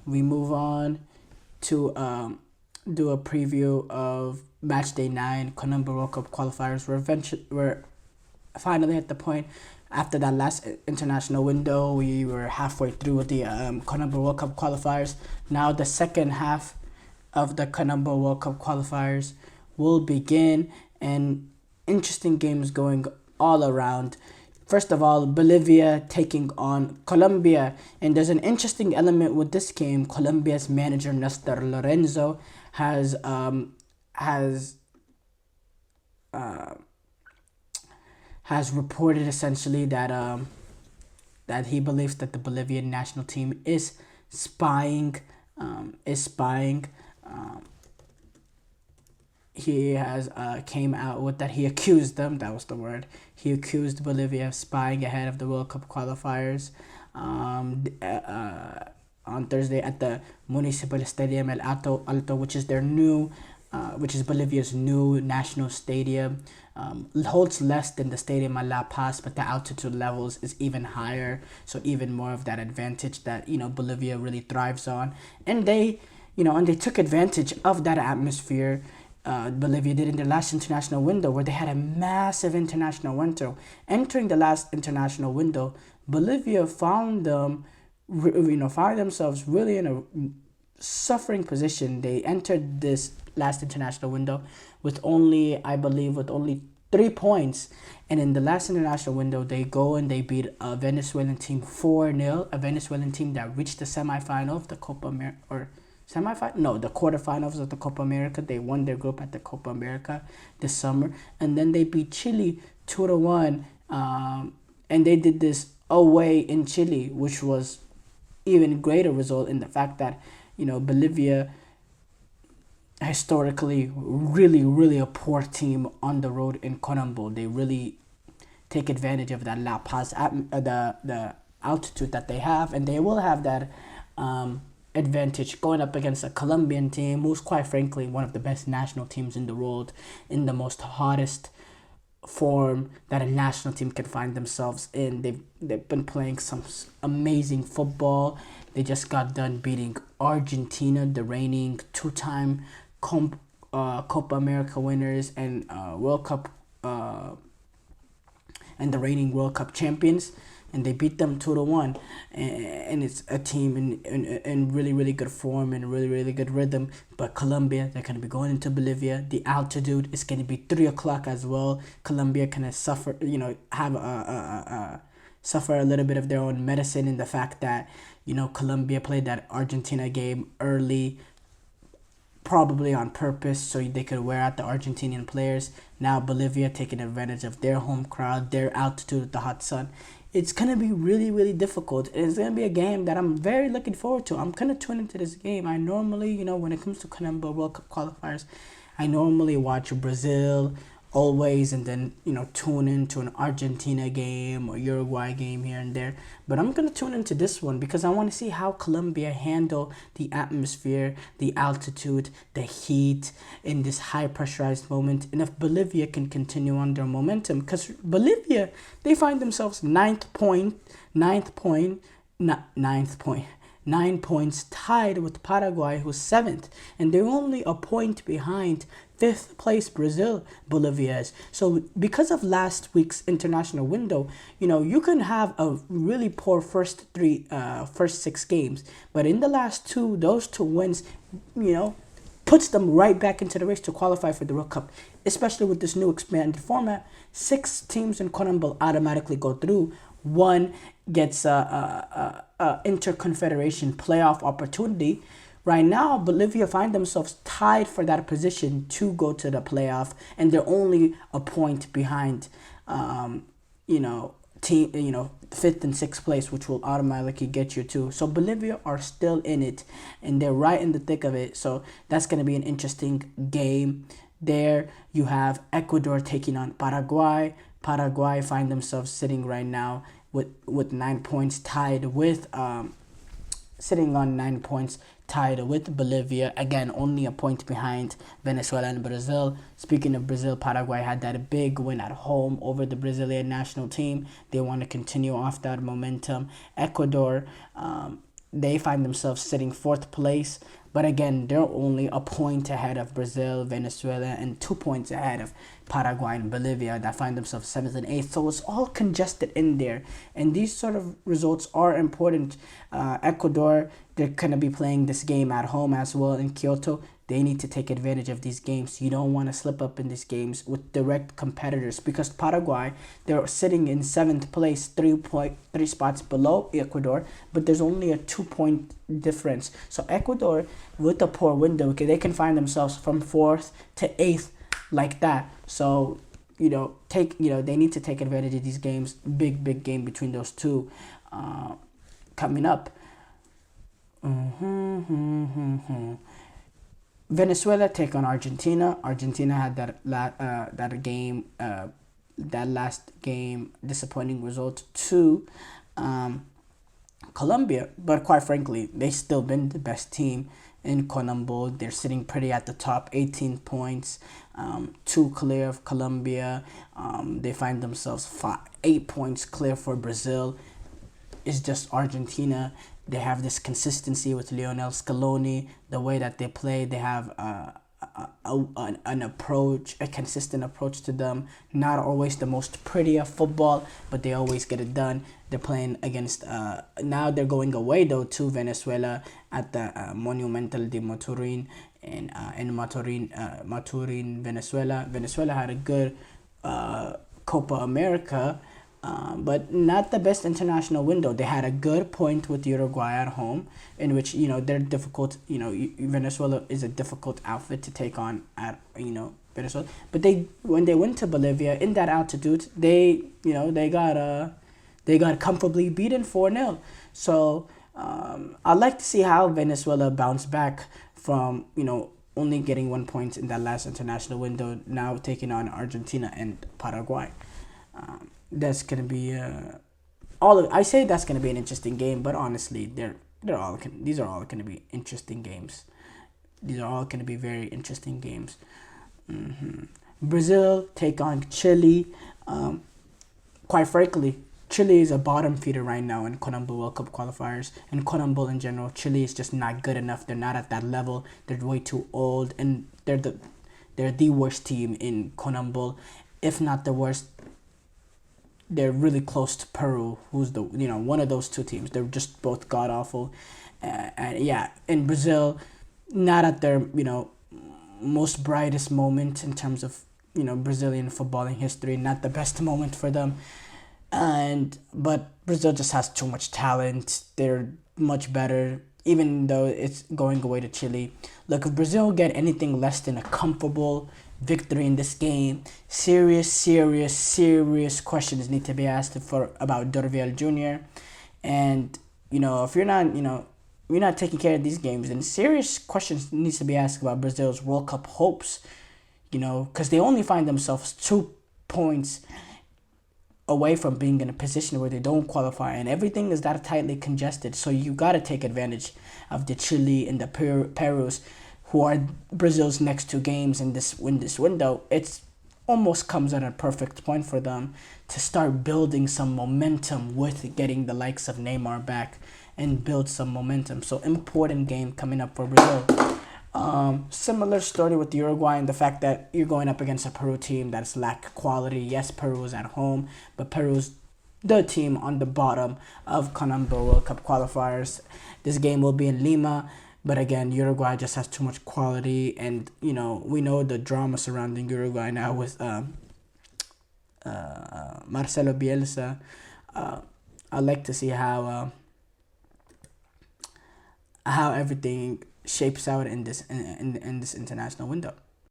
we move on to do a preview of Matchday 9 Conmebol World Cup qualifiers. We're finally at the point after that last international window. We were halfway through with the Conmebol World Cup qualifiers. Now the second half of the Conmebol World Cup qualifiers will begin, and interesting games going all around. First of all, Bolivia taking on Colombia, and there's an interesting element with this game. Colombia's manager Nestor Lorenzo has uh, has reported essentially that he believes that the Bolivian national team is spying. Is spying. Um, he has came out with that. He accused them. That was the word. He accused Bolivia of spying ahead of the World Cup qualifiers. On Thursday at the Municipal Stadium El Alto, which is their new, which is Bolivia's new national stadium. Holds less than the stadium at La Paz, but the altitude levels is even higher, so even more of that advantage that Bolivia really thrives on, and they took advantage of that atmosphere. Bolivia did in their last international window, where they had a massive international window. Entering the last international window, Bolivia found themselves really in a suffering position. They entered this last international window with only 3 points, and in the last international window, they go and they beat a Venezuelan team 4-0, a Venezuelan team that reached the semifinal of the Copa America, or semifinal? No, the quarterfinals of the Copa America. They won their group at the Copa America this summer, and then they beat Chile 2-1. And they did this away in Chile, which was even greater result in the fact that Bolivia historically really a poor team on the road in Conmebol. They really take advantage of that La Paz the altitude that they have, and they will have that advantage going up against a Colombian team who's quite frankly one of the best national teams in the world, in the most hottest form that a national team can find themselves in. They've been playing some amazing football. They just got done beating Argentina, the reigning two-time Copa America winners and World Cup and the reigning World Cup champions, and they beat them 2-1. And it's a team in really good form and really good rhythm. But Colombia, they're gonna be going into Bolivia. The altitude is gonna be 3 o'clock as well. Colombia kind of suffer, have suffer a little bit of their own medicine in the fact that Colombia played that Argentina game early, probably on purpose, so they could wear out the Argentinian players. Now Bolivia taking advantage of their home crowd, their altitude, the hot sun. It's gonna be really difficult. It's gonna be a game that I'm very looking forward to. I'm gonna tune into this game. I normally, when it comes to Conmebol World Cup qualifiers, I normally watch Brazil always, and then tune into an Argentina game or Uruguay game here and there. But I'm gonna tune into this one because I want to see how Colombia handle the atmosphere, the altitude, the heat in this high pressurized moment, and if Bolivia can continue on their momentum. Because Bolivia, they find themselves ninth point, 9 points tied with Paraguay, who's 7th, and they're only a point behind 5th place Brazil. Bolivia is. So because of last week's international window, you can have a really poor first 6 games, but in the last two, those 2 wins, puts them right back into the race to qualify for the World Cup, especially with this new expanded format. 6 teams in Conmebol automatically go through. One gets a interconfederation playoff opportunity. Right now, Bolivia find themselves tied for that position to go to the playoff, and they're only a point behind, fifth and sixth place, which will automatically get you to. So Bolivia are still in it, and they're right in the thick of it. So that's gonna be an interesting game. There you have Ecuador taking on Paraguay. Paraguay find themselves sitting right now with 9 points, tied with sitting on 9 points, tied with Bolivia. Again, only a point behind Venezuela and Brazil. Speaking of Brazil, Paraguay had that big win at home over the Brazilian national team. They want to continue off that momentum. Ecuador, they find themselves sitting fourth place. But again, they're only a point ahead of Brazil, Venezuela, and 2 points ahead of Paraguay and Bolivia that find themselves seventh and eighth. So it's all congested in there. And these sort of results are important. Ecuador, they're going to be playing this game at home as well in Kyoto. They need to take advantage of these games. You don't want to slip up in these games with direct competitors, because Paraguay, they're sitting in seventh place, 3 spots below Ecuador, but there's only a 2-point difference. So Ecuador, with a poor window, they can find themselves from fourth to eighth like that. So they need to take advantage of these games. Big game between those two coming up. Venezuela take on Argentina. Argentina had that last game disappointing result to Colombia, but quite frankly, they still been the best team in Conmebol. They're sitting pretty at the top, 18 points, 2 clear of Colombia. They find themselves 8 points clear for Brazil. It's just Argentina. They have this consistency with Lionel Scaloni, the way that they play. They have an approach, a consistent approach to them. Not always the most pretty of football, but they always get it done. They're playing against, now they're going away though to Venezuela at the Monumental de Maturin in Maturin, Venezuela. Venezuela had a good Copa America, but not the best international window. They had a good point with Uruguay at home, in which they're difficult. Venezuela is a difficult outfit to take on at Venezuela. But when they went to Bolivia in that altitude, they got comfortably beaten 4-0. So I'd like to see how Venezuela bounce back from only getting 1 point in that last international window, now taking on Argentina and Paraguay. That's gonna be that's gonna be an interesting game, but honestly, these are all gonna be interesting games. These are all gonna be very interesting games. Brazil take on Chile. Quite frankly, Chile is a bottom feeder right now in Conmebol World Cup qualifiers, and Conmebol in general. Chile is just not good enough. They're not at that level. They're way too old, and they're the worst team in Conmebol, if not the worst. They're really close to Peru, who's one of those two teams. They're just both god awful, and in Brazil, not at their most brightest moment in terms of Brazilian footballing history. Not the best moment for them, but Brazil just has too much talent. They're much better, even though it's going away to Chile. Look, if Brazil get anything less than a comfortable victory in this game, serious questions need to be asked about Dorviel Jr. And if you're not taking care of these games, then serious questions needs to be asked about Brazil's World Cup hopes. Because they only find themselves 2 points away from being in a position where they don't qualify, and everything is that tightly congested. So you got to take advantage of the Chile and the Perus, who are Brazil's next 2 games in this window. It's almost comes at a perfect point for them to start building some momentum with getting the likes of Neymar back and build some momentum. So important game coming up for Brazil. Similar story with Uruguay and the fact that you're going up against a Peru team that's lack quality. Yes, Peru is at home, but Peru's the team on the bottom of Conmebol World Cup qualifiers. This game will be in Lima. But again, Uruguay just has too much quality, and we know the drama surrounding Uruguay now with Marcelo Bielsa. I'd like to see how everything shapes out in this international window.